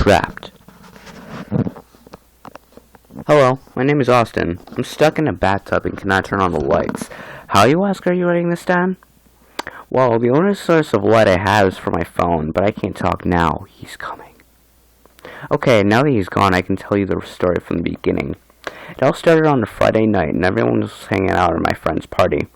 Trapped. Hello, my name is Austin. I'm stuck in a bathtub and cannot turn on the lights. How, you ask, are you writing this down? Well, the only source of light I have is from my phone, but I can't talk now. He's coming. Okay, now that he's gone, I can tell you the story from the beginning. It all started on a Friday night, and everyone was hanging out at my friend's party.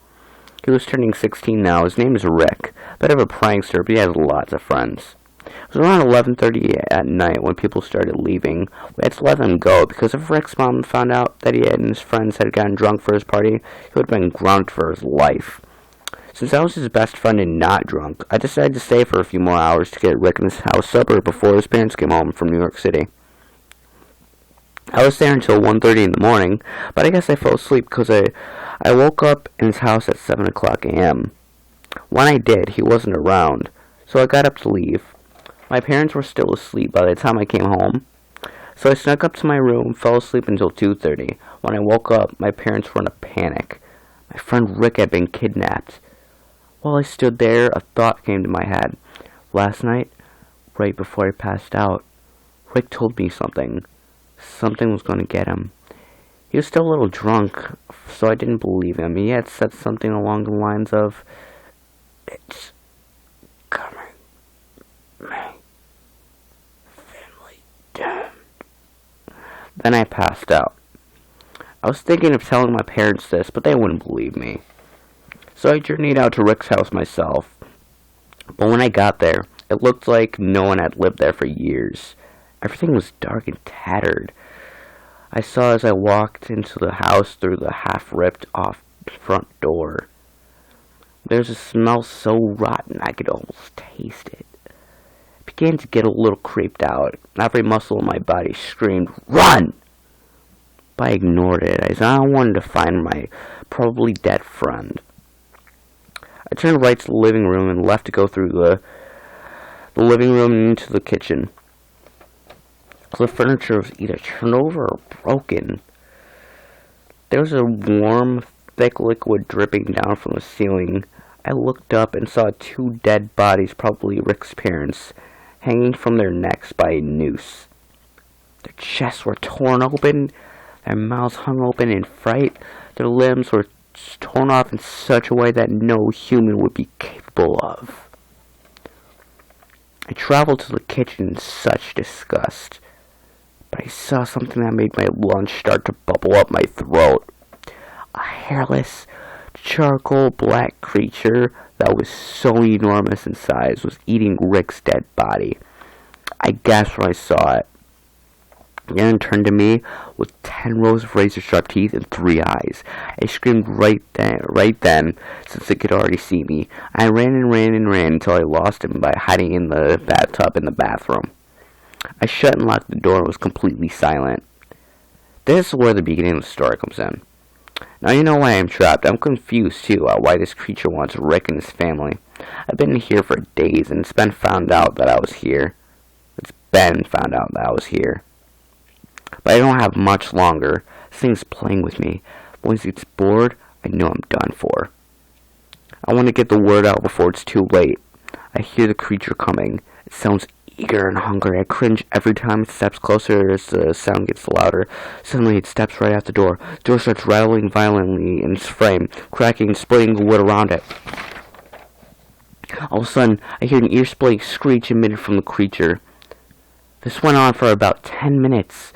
He was turning 16 now. His name is Rick. Bit of a prankster, but he has lots of friends. It was around 11:30 at night when people started leaving. We had to let them go because if Rick's mom found out that he and his friends had gotten drunk for his party, he would have been grounded for his life. Since I was his best friend and not drunk, I decided to stay for a few more hours to get Rick in his house supper before his parents came home from New York City. I was there until 1:30 in the morning, but I guess I fell asleep because I woke up in his house at 7 o'clock a.m. When I did, he wasn't around, so I got up to leave. My parents were still asleep by the time I came home, so I snuck up to my room and fell asleep until 2:30. When I woke up, my parents were in a panic. My friend Rick had been kidnapped. While I stood there, a thought came to my head. Last night, right before I passed out, Rick told me something. Something was going to get him. He was still a little drunk, so I didn't believe him. He had said something along the lines of, "It's coming. My family down." Then I passed out. I was thinking of telling my parents this, but they wouldn't believe me. So I journeyed out to Rick's house myself. But when I got there, it looked like no one had lived there for years. Everything was dark and tattered. I saw as I walked into the house through the half-ripped off front door. There's a smell so rotten I could almost taste it. I began to get a little creeped out. Every muscle in my body screamed, "Run!" But I ignored it, as I wanted to find my probably dead friend. I turned right to the living room and left to go through the living room and into the kitchen. The furniture was either turned over or broken. There was a warm, thick liquid dripping down from the ceiling. I looked up and saw two dead bodies, probably Rick's parents, hanging from their necks by a noose. Their chests were torn open, their mouths hung open in fright, their limbs were torn off in such a way that no human would be capable of. I traveled to the kitchen in such disgust, but I saw something that made my lunch start to bubble up my throat. A hairless, charcoal black creature that was so enormous in size was eating Rick's dead body. I gasped when I saw it. Aaron turned to me with 10 rows of razor-sharp teeth and 3 eyes. I screamed right then, since it could already see me. I ran and ran and ran until I lost him by hiding in the bathtub in the bathroom. I shut and locked the door and was completely silent. This is where the beginning of the story comes in. Now you know why I'm trapped. I'm confused, too, about why this creature wants Rick and his family. I've been here for days, and it's been found out that I was here. But I don't have much longer. This thing's playing with me. Once it's bored, I know I'm done for. I want to get the word out before it's too late. I hear the creature coming. It sounds eager and hungry. I cringe every time it steps closer as the sound gets louder. Suddenly it steps right out the door. The door starts rattling violently in its frame, cracking and splitting the wood around it. All of a sudden, I hear an ear-splitting screech emitted from the creature. This went on for about 10 minutes.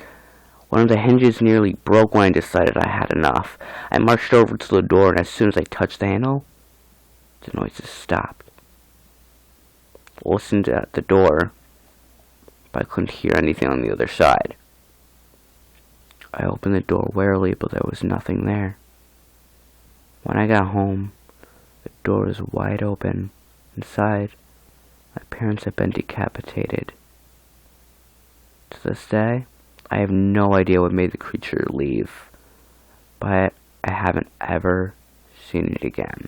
One of the hinges nearly broke when I decided I had enough. I marched over to the door, and as soon as I touched the handle, the noises stopped. I listened at the door, but I couldn't hear anything on the other side. I opened the door warily, but there was nothing there. When I got home, the door was wide open. Inside, my parents had been decapitated. To this day, I have no idea what made the creature leave, but I haven't ever seen it again.